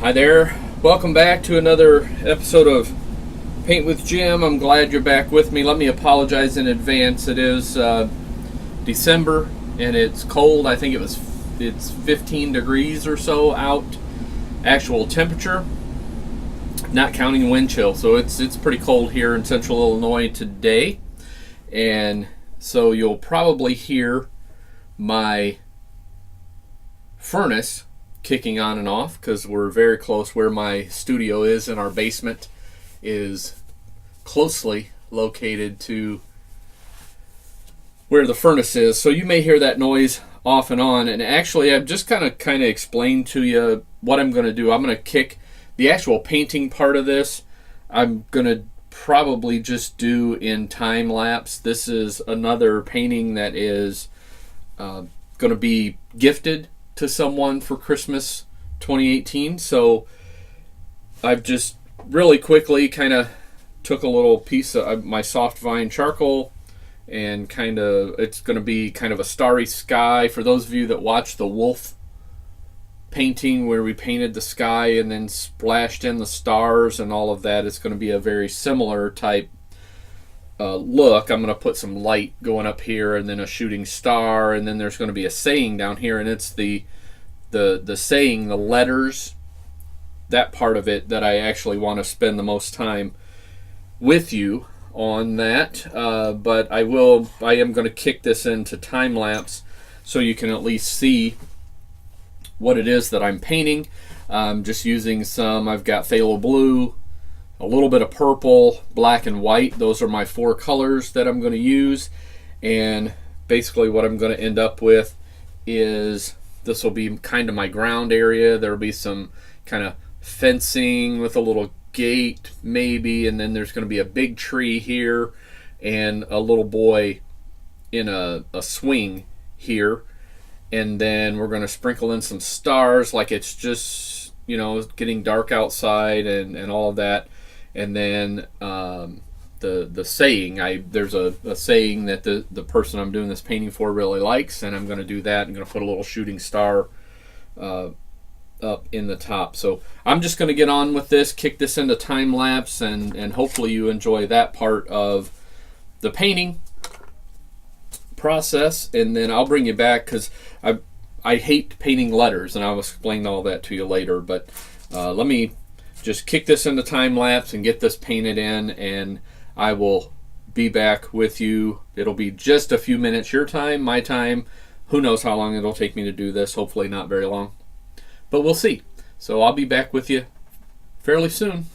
Hi there. Welcome back to another episode of Paint with Jim. I'm glad you're back with me. Let me apologize in advance. It is December and it's cold. I think it's 15 degrees or so out, actual temperature, not counting wind chill. So it's pretty cold here in central Illinois today. And so you'll probably hear my furnace kicking on and off because we're very close. Where my studio is in our basement is closely located to where the furnace is, so you may hear that noise off and on. And actually, I've just kind of explained to you what I'm going to do. I'm going to kick the actual painting part of this. I'm going to probably just do in time lapse. This is another painting that is going to be gifted to someone for Christmas 2018. So I've just really quickly kind of took a little piece of my soft vine charcoal and it's going to be kind of a starry sky. For those of you that watched the wolf painting where we painted the sky and then splashed in the stars and all of that, it's going to be a very similar type look. I'm going to put some light going up here and then a shooting star, and then there's going to be a saying down here, and it's the saying, the letters, that part of it that I actually want to spend the most time with you on that. But I am going to kick this into time lapse so you can at least see what it is that I'm painting. Just using I've got phthalo blue, a little bit of purple, black, and white. Those are my four colors that I'm going to use. And basically what I'm going to end up with is, this will be kind of my ground area. There will be some kind of fencing with a little gate maybe, and then there's going to be a big tree here and a little boy in a swing here. And then we're going to sprinkle in some stars, like it's just, getting dark outside and all of that. And then the saying, there's a saying that the person I'm doing this painting for really likes, and I'm going to do that. I'm going to put a little shooting star up in the top. So I'm just going to get on with this, kick this into time lapse, and hopefully you enjoy that part of the painting process. And then I'll bring you back because I hate painting letters, and I'll explain all that to you later. But let me just kick this into time lapse and get this painted in, and I will be back with you. It'll be just a few minutes, your time, my time. Who knows how long it'll take me to do this. Hopefully not very long, but we'll see. So I'll be back with you fairly soon.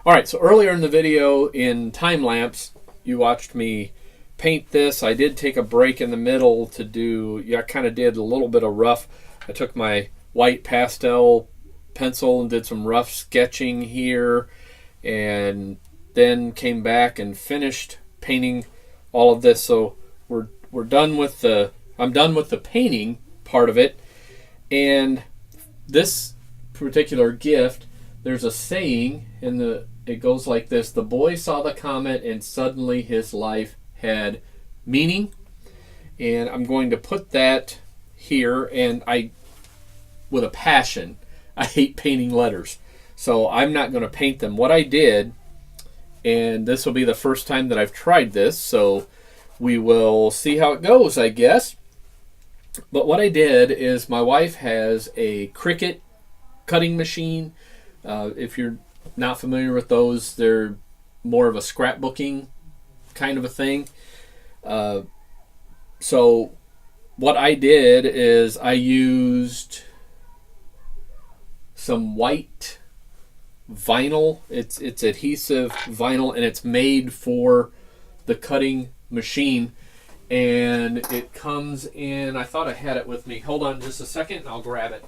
All right, so earlier in the video in time lapse, you watched me paint this. I did take a break in the middle to do, I kind of did a little bit of rough. I took my white pastel pencil and did some rough sketching here, and then came back and finished painting all of this. So we're done with I'm done with the painting part of it. And this particular gift, there's a saying it goes like this: the boy saw the comet and suddenly his life had meaning. And I'm going to put that here, and with a passion, I hate painting letters, so I'm not going to paint them. What I did, and this will be the first time that I've tried this, so we will see how it goes, I guess. But what I did is, my wife has a Cricut cutting machine. If you're not familiar with those, they're more of a scrapbooking kind of a thing. So what I did is I used some white vinyl. It's adhesive vinyl, and it's made for the cutting machine. And it comes in, I thought I had it with me. Hold on just a second and I'll grab it.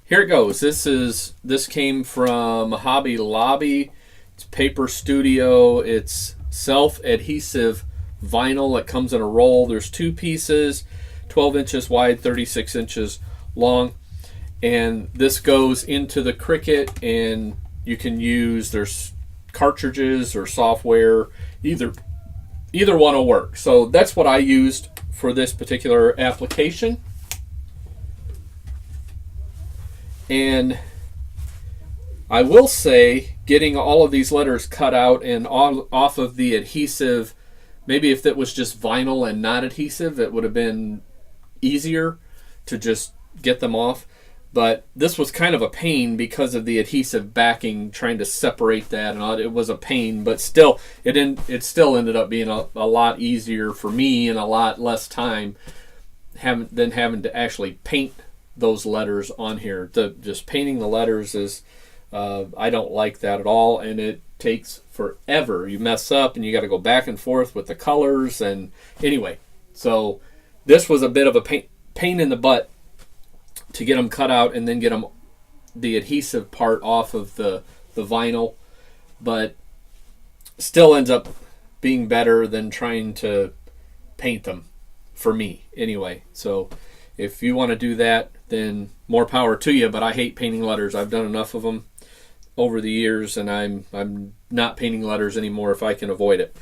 Here it goes. This came from Hobby Lobby. It's Paper Studio. It's self-adhesive vinyl. It comes in a roll. There's 2 pieces, 12 inches wide, 36 inches long. And this goes into the Cricut, and you can use, there's cartridges or software, either one will work. So that's what I used for this particular application. And I will say, getting all of these letters cut out and off of the adhesive, maybe if it was just vinyl and not adhesive, it would have been easier to just get them off. But this was kind of a pain because of the adhesive backing, trying to separate that, and it was a pain. But still, it still ended up being a lot easier for me and a lot less time than having to actually paint those letters on here. Just painting the letters is, I don't like that at all, and it takes forever. You mess up and you got to go back and forth with the colors. And anyway, so this was a bit of a pain in the butt to get them cut out and then get the adhesive part off of the vinyl, but still ends up being better than trying to paint them, for me anyway. So if you want to do that, then more power to you, but I hate painting letters. I've done enough of them over the years, and I'm not painting letters anymore if I can avoid it.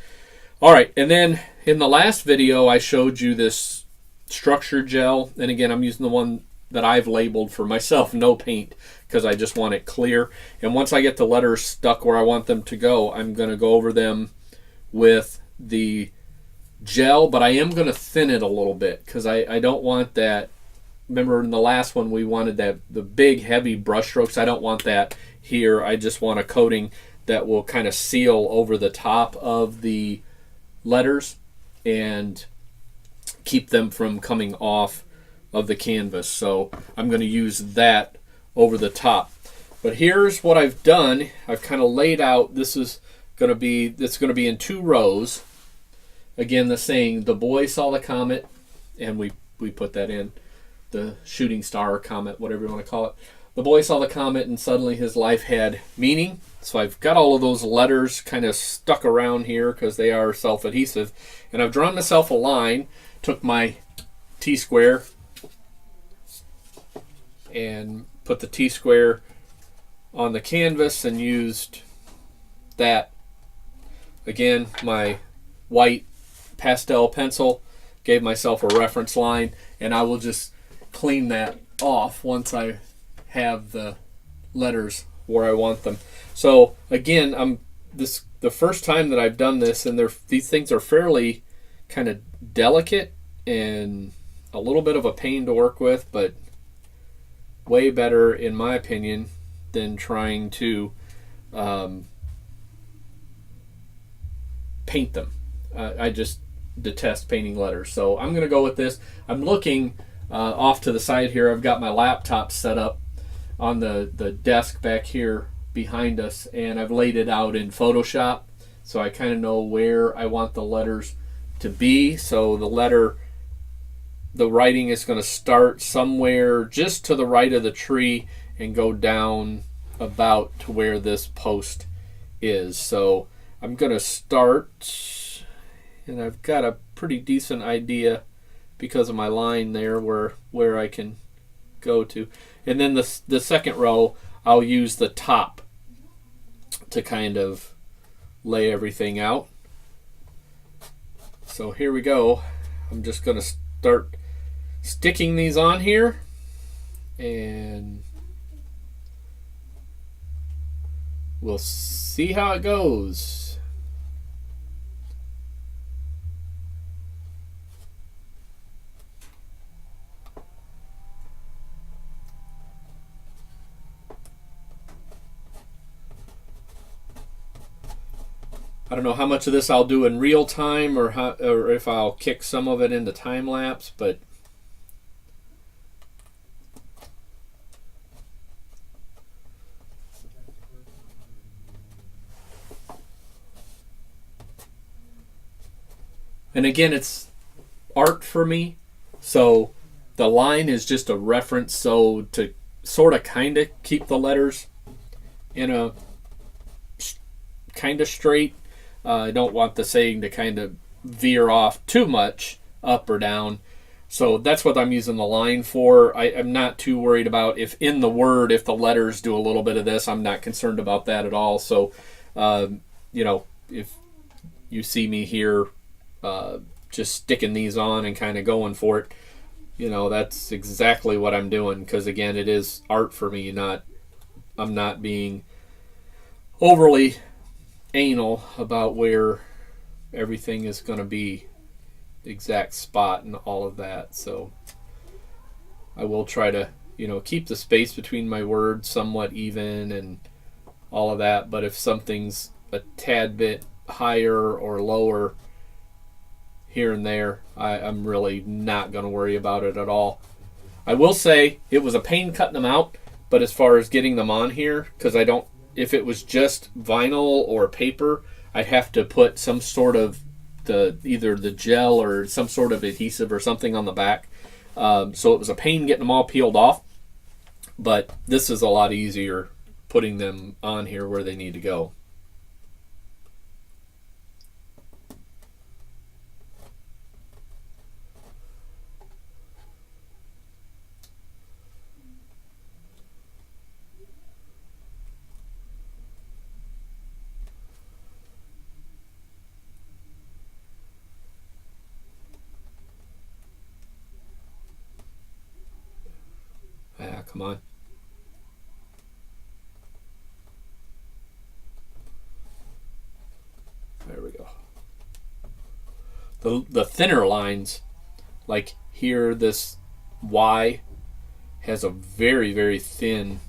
All right, and then in the last video I showed you this structure gel, and again, I'm using the one that I've labeled for myself, no paint, because I just want it clear. And once I get the letters stuck where I want them to go, I'm going to go over them with the gel, but I am going to thin it a little bit, because I don't want that. Remember in the last one we wanted the big heavy brush strokes. I don't want that here. I just want a coating that will kind of seal over the top of the letters and keep them from coming off of the canvas. So I'm going to use that over the top. But here's what I've done. I've kind of laid out, it's going to be in 2 rows. Again, the saying, the boy saw the comet, and we put that in, the shooting star or comet, whatever you want to call it. The boy saw the comet and suddenly his life had meaning. So I've got all of those letters kind of stuck around here because they are self-adhesive. And I've drawn myself a line, took my T-square and put the T-square on the canvas and used that. Again, my white pastel pencil, gave myself a reference line, and I will just clean that off once I have the letters where I want them. So again, the first time that I've done this, and these things are fairly kind of delicate and a little bit of a pain to work with, but way better in my opinion than trying to paint them. I just detest painting letters, so I'm going to go with this. I'm looking off to the side here. I've got my laptop set up on the desk back here behind us, and I've laid it out in Photoshop, so I kind of know where I want the letters to be. So the writing is going to start somewhere just to the right of the tree and go down about to where this post is. So I'm going to start, and I've got a pretty decent idea because of my line there where I can go to. And then the second row, I'll use the top to kind of lay everything out. So here we go. I'm just going to start sticking these on here, and we'll see how it goes. I don't know how much of this I'll do in real time, or if I'll kick some of it into time lapse, but and again, it's art for me, so the line is just a reference, so to sort of kind of keep the letters in a kind of straight. I don't want the saying to kind of veer off too much up or down. So that's what I'm using the line for. I'm not too worried about if in the word, if the letters do a little bit of this. I'm not concerned about that at all. So, if you see me here just sticking these on and kind of going for it, that's exactly what I'm doing. Because, again, it is art for me. I'm not being overly anal about where everything is going to be, the exact spot and all of that. So I will try to keep the space between my words somewhat even and all of that, but if something's a tad bit higher or lower here and there, I'm really not going to worry about it at all. I will say it was a pain cutting them out, but as far as getting them on here, because if it was just vinyl or paper, I'd have to put some sort of either the gel or some sort of adhesive or something on the back. So it was a pain getting them all peeled off. But this is a lot easier putting them on here where they need to go. Come on. There we go. The thinner lines, like here, this Y has a very, very thin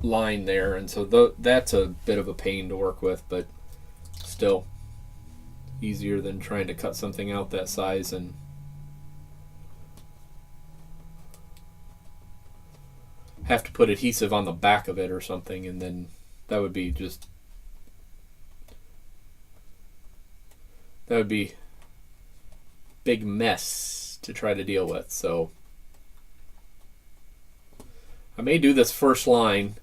line there, and so that's a bit of a pain to work with, but still easier than trying to cut something out that size and have to put adhesive on the back of it or something, and then that would be big mess to try to deal with. So I may do this first line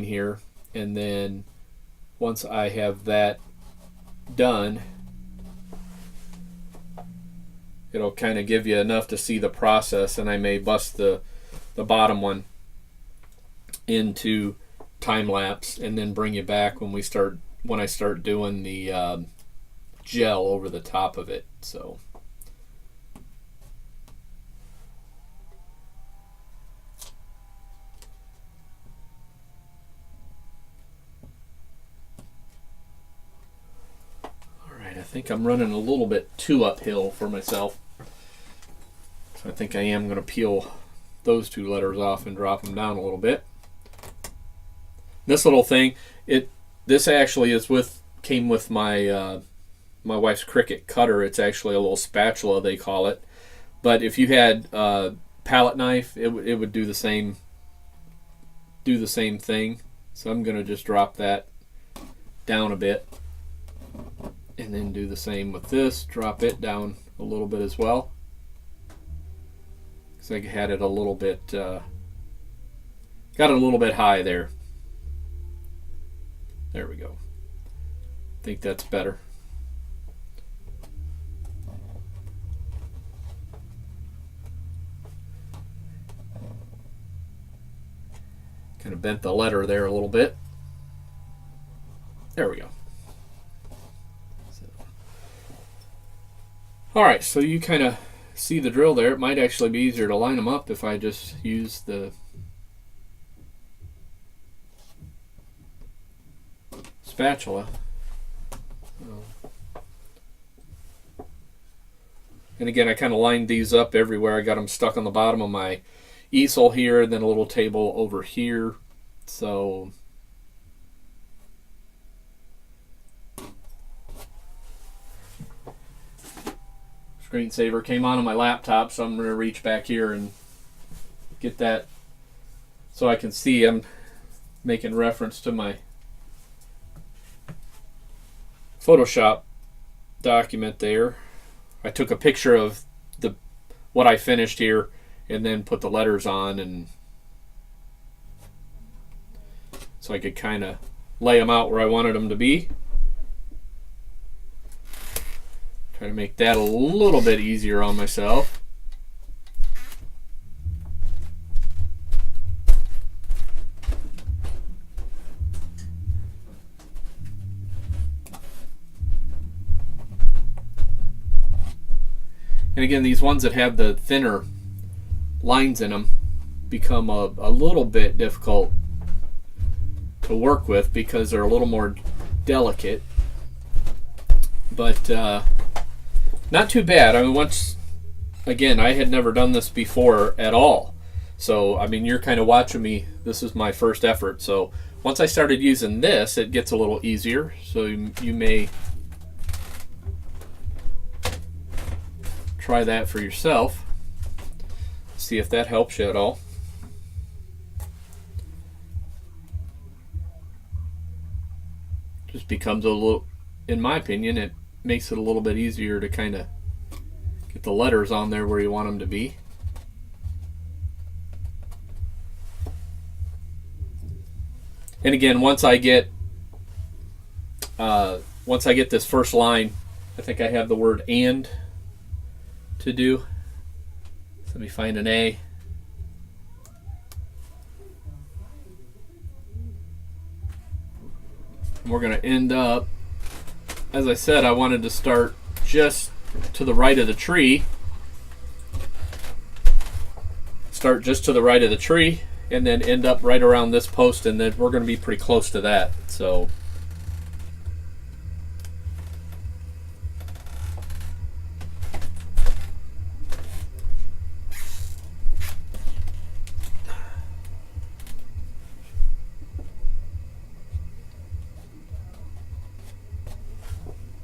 here, and then once I have that done, it'll kind of give you enough to see the process, and I may bust the bottom one into time lapse and then bring you back when I start doing the gel over the top of it. So I think I'm running a little bit too uphill for myself. So I think I am going to peel those two letters off and drop them down a little bit. This little thing, this actually is with came with my my wife's Cricut cutter. It's actually a little spatula, they call it. But if you had a palette knife, it would do the same thing. So I'm going to just drop that down a bit, and then do the same with this. Drop it down a little bit as well, because I had it a little bit, got it a little bit high there. There we go. I think that's better. Kind of bent the letter there a little bit. There we go. Alright, so you kind of see the drill there. It might actually be easier to line them up if I just use the spatula. And again, I kind of lined these up everywhere. I got them stuck on the bottom of my easel here, and then a little table over here. So screensaver came on my laptop, so I'm going to reach back here and get that so I can see. I'm making reference to my Photoshop document there. I took a picture of what I finished here and then put the letters on, and so I could kind of lay them out where I wanted them to be. Try to make that a little bit easier on myself. And again, these ones that have the thinner lines in them become a little bit difficult to work with because they're a little more delicate. But not too bad. I mean, again, I had never done this before at all. So, I mean, you're kind of watching me. This is my first effort. So once I started using this, it gets a little easier. So you may try that for yourself. See if that helps you at all. Just becomes a little, in my opinion, it makes it a little bit easier to kind of get the letters on there where you want them to be. And again, once I get this first line, I think I have the word "and" to do. So let me find an A. And we're going to end up, as I said, I wanted to start just to the right of the tree. Start just to the right of the tree, and then end up right around this post, and then we're going to be pretty close to that. So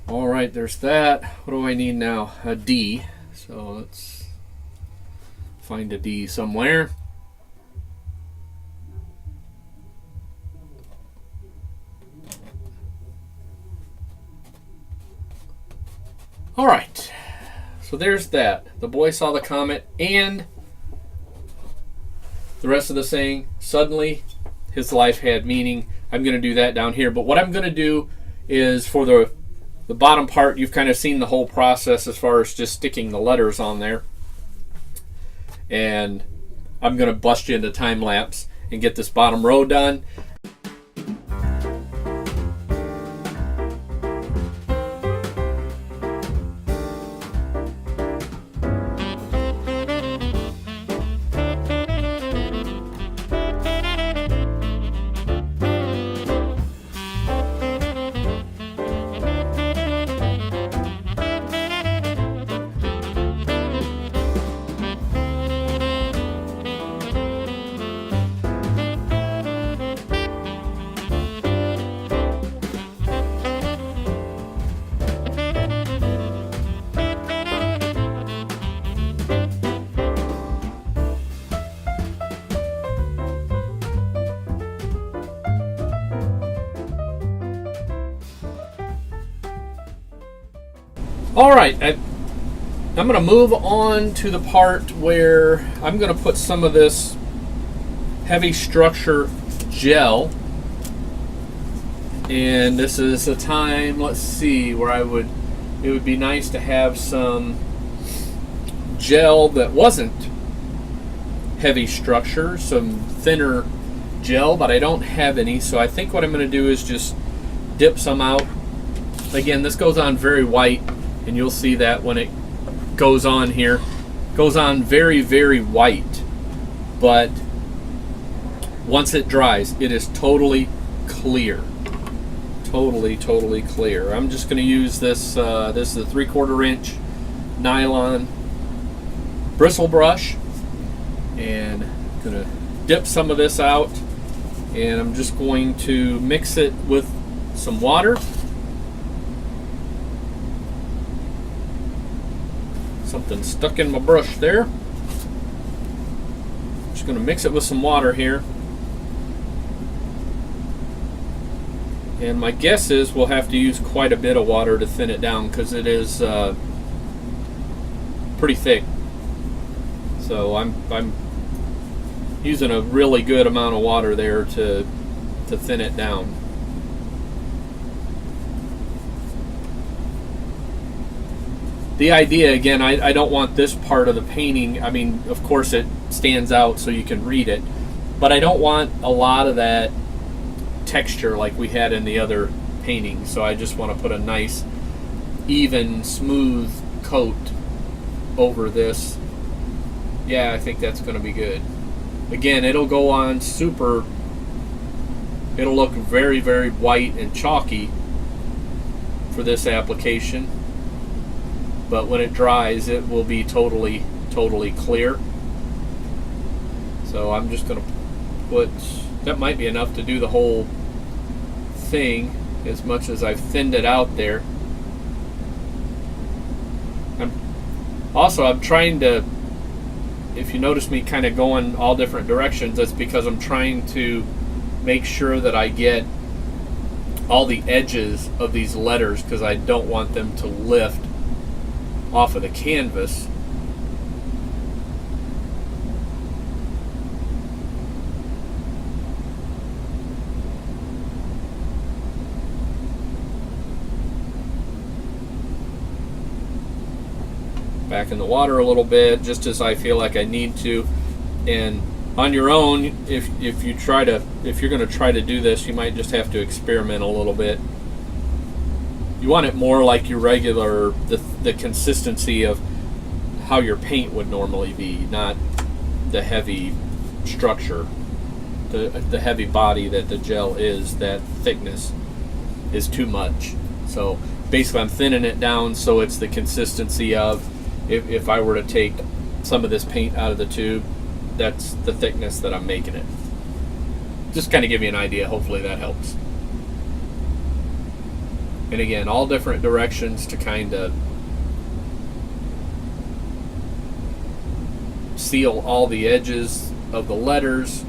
all right, there's that. What do I need now? A D. So let's find a D somewhere. All right, so there's that. The boy saw the comet, and the rest of the saying, suddenly his life had meaning. I'm going to do that down here. But what I'm going to do is for the bottom part, you've kind of seen the whole process as far as just sticking the letters on there. And I'm going to bust you into time lapse and get this bottom row done. All right, I'm going to move on to the part where I'm going to put some of this heavy structure gel. And this is a time, let's see, where it would be nice to have some gel that wasn't heavy structure, some thinner gel, but I don't have any. So I think what I'm going to do is just dip some out. Again, this goes on very white, and you'll see that when it goes on here. It goes on very, very white, but once it dries, it is totally clear. Totally clear. I'm just going to use this. This is a 3/4 inch nylon bristle brush, and I'm going to dip some of this out, and I'm just going to mix it with some water. Something stuck in my brush there. Just going to mix it with some water here. And my guess is we'll have to use quite a bit of water to thin it down because it is pretty thick. So I'm using a really good amount of water there to thin it down. The idea, again, I don't want this part of the painting, I mean, of course it stands out so you can read it, but I don't want a lot of that texture like we had in the other painting. So I just want to put a nice, even, smooth coat over this. Yeah, I think that's going to be good. Again, it'll go on super, it'll look very, very white and chalky for this application. But when it dries, it will be totally clear. So I'm just going to put, that might be enough to do the whole thing, as much as I've thinned it out there. I'm trying to, if you notice me kind of going all different directions, that's because I'm trying to make sure that I get all the edges of these letters, because I don't want them to lift off of the canvas. Back in the water a little bit, just as I feel like I need to. And on your own, if you're going to try to do this, you might just have to experiment a little bit. You want it more like your regular, the consistency of how your paint would normally be, not the heavy structure, the heavy body that the gel is. That thickness is too much. So basically I'm thinning it down so it's the consistency of, if I were to take some of this paint out of the tube, that's the thickness that I'm making it. Just kind of give you an idea. Hopefully that helps. And again, all different directions to kind of seal all the edges of the letters,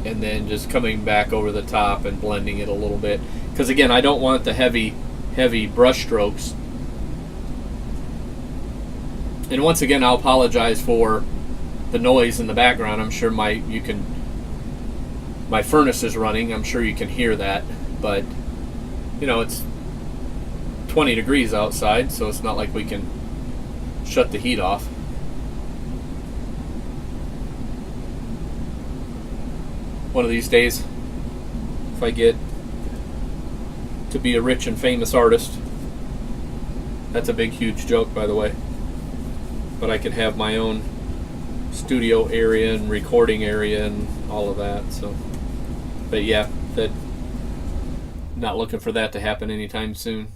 and then just coming back over the top and blending it a little bit. Because again, I don't want the heavy brush strokes. And once again, I'll apologize for the noise in the background. I'm sure my furnace is running. I'm sure you can hear that, but you know, it's 20 degrees outside, so it's not like we can shut the heat off. One of these days, if I get to be a rich and famous artist, that's a big, huge joke, by the way, but I can have my own studio area and recording area and all of that. So, but yeah, not looking for that to happen anytime soon.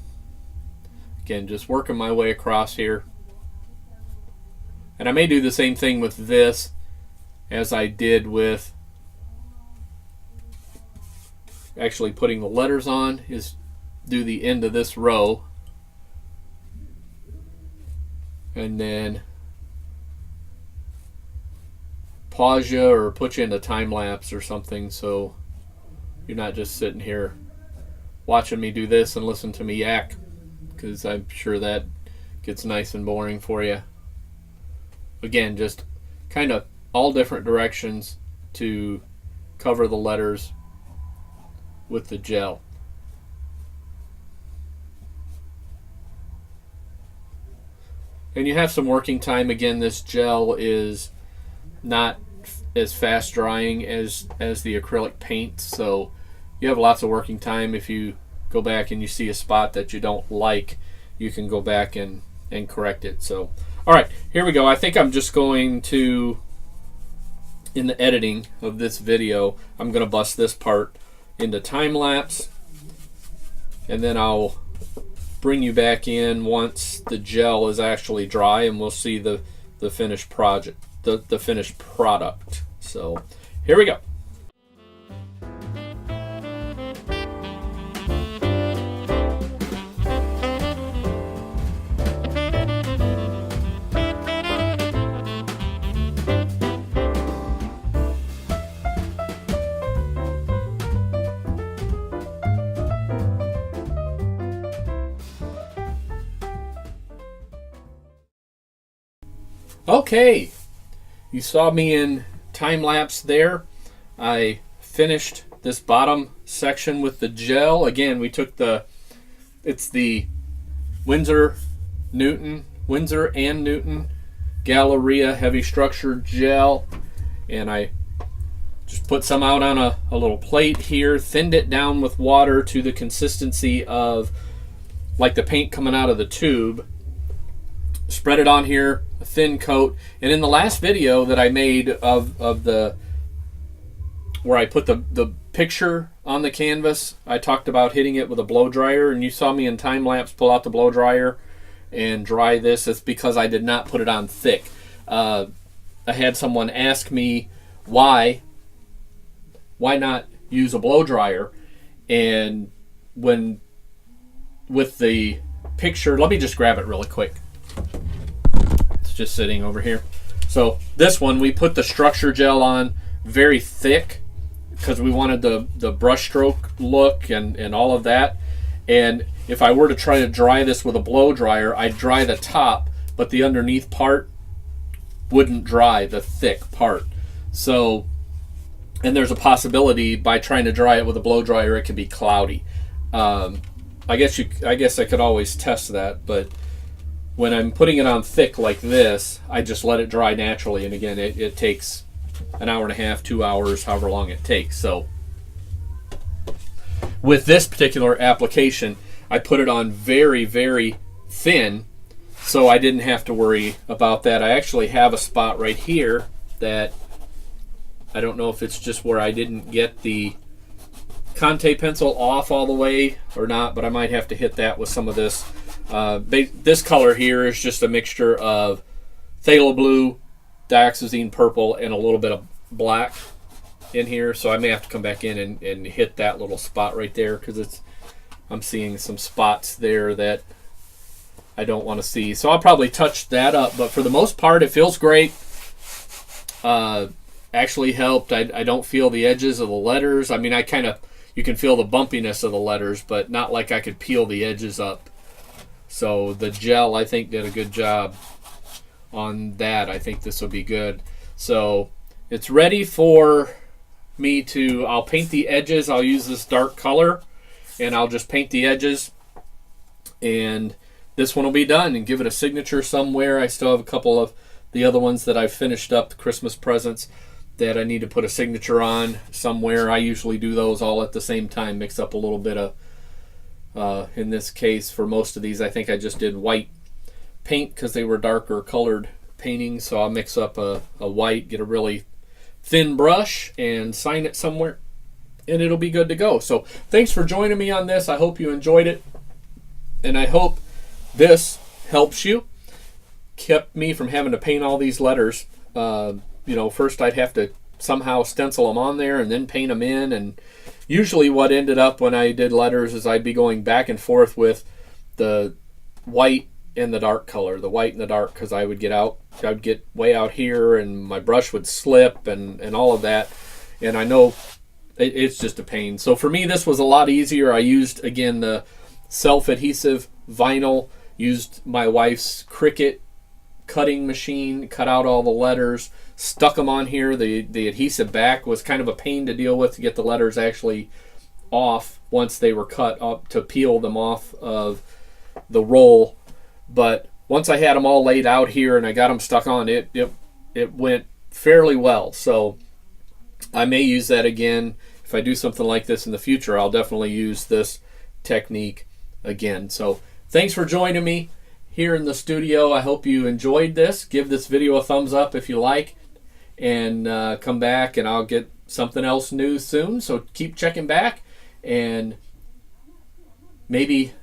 Again, just working my way across here. And I may do the same thing with this as I did with actually putting the letters on, is do the end of this row and then pause you or put you into time lapse or something, so you're not just sitting here watching me do this and listen to me yak because I'm sure that gets nice and boring for you. Again, just kind of all different directions to cover the letters with the gel. And you have some working time. Again, this gel is not as fast drying as the acrylic paint, so you have lots of working time. If you go back and you see a spot that you don't like, you can go back and correct it. So, all right, here we go. I think I'm just going to, in the editing of this video, I'm going to bust this part into time lapse, and then I'll bring you back in once the gel is actually dry, and we'll see the finished project, the finished product. So here we go. Okay, you saw me in time lapse there. I finished this bottom section with the gel. Again, we took it's the Winsor and Newton Galleria heavy structure gel, and I just put some out on a little plate here, thinned it down with water to the consistency of like the paint coming out of the tube. Spread it on here, a thin coat. And in the last video that I made of where I put the picture on the canvas, I talked about hitting it with a blow dryer, and you saw me in time lapse pull out the blow dryer and dry this. It's because I did not put it on thick. I had someone ask me why not use a blow dryer, and with the picture, let me just grab it really quick. Just sitting over here. So this one, we put the structure gel on very thick because we wanted the brush stroke look and all of that. And if I were to try to dry this with a blow dryer, I'd dry the top, but the underneath part wouldn't dry, the thick part. So, and there's a possibility by trying to dry it with a blow dryer, it could be cloudy. I guess I could always test that, but when I'm putting it on thick like this, I just let it dry naturally. And again, it takes an hour and a half, 2 hours, however long it takes. So with this particular application, I put it on very, very thin, so I didn't have to worry about that. I actually have a spot right here that I don't know if it's just where I didn't get the Conte pencil off all the way or not, but I might have to hit that with some of this. This color here is just a mixture of phthalo blue, dioxazine purple, and a little bit of black in here. So I may have to come back in and hit that little spot right there, because I'm seeing some spots there that I don't want to see. So I'll probably touch that up, but for the most part, it feels great. Actually helped. I don't feel the edges of the letters. I mean, you can feel the bumpiness of the letters, but not like I could peel the edges up. So the gel, I think, did a good job on that. I think this will be good. So it's ready for me to, I'll paint the edges. I'll use this dark color, and I'll just paint the edges. And this one will be done and give it a signature somewhere. I still have a couple of the other ones that I've finished up, the Christmas presents, that I need to put a signature on somewhere. I usually do those all at the same time, mix up a little bit of, in this case, for most of these, I think I just did white paint because they were darker colored paintings. So I'll mix up a white, get a really thin brush, and sign it somewhere, and it'll be good to go. So thanks for joining me on this. I hope you enjoyed it, and I hope this helps you. Kept me from having to paint all these letters. First I'd have to somehow stencil them on there and then paint them in, and usually what ended up when I did letters is I'd be going back and forth with the white and the dark color, the white and the dark, because I'd get way out here and my brush would slip and all of that, and I know it's just a pain. So for me, this was a lot easier. I used, again, the self-adhesive vinyl, used my wife's Cricut cutting machine, cut out all the letters, stuck them on here. The adhesive back was kind of a pain to deal with to get the letters actually off once they were cut up, to peel them off of the roll. But once I had them all laid out here and I got them stuck on, it went fairly well. So I may use that again. If I do something like this in the future, I'll definitely use this technique again. So thanks for joining me here in the studio. I hope you enjoyed this. Give this video a thumbs up if you like, and come back and I'll get something else new soon. So keep checking back and maybe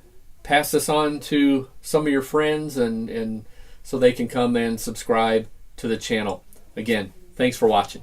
pass this on to some of your friends, and so they can come and subscribe to the channel. Again, thanks for watching.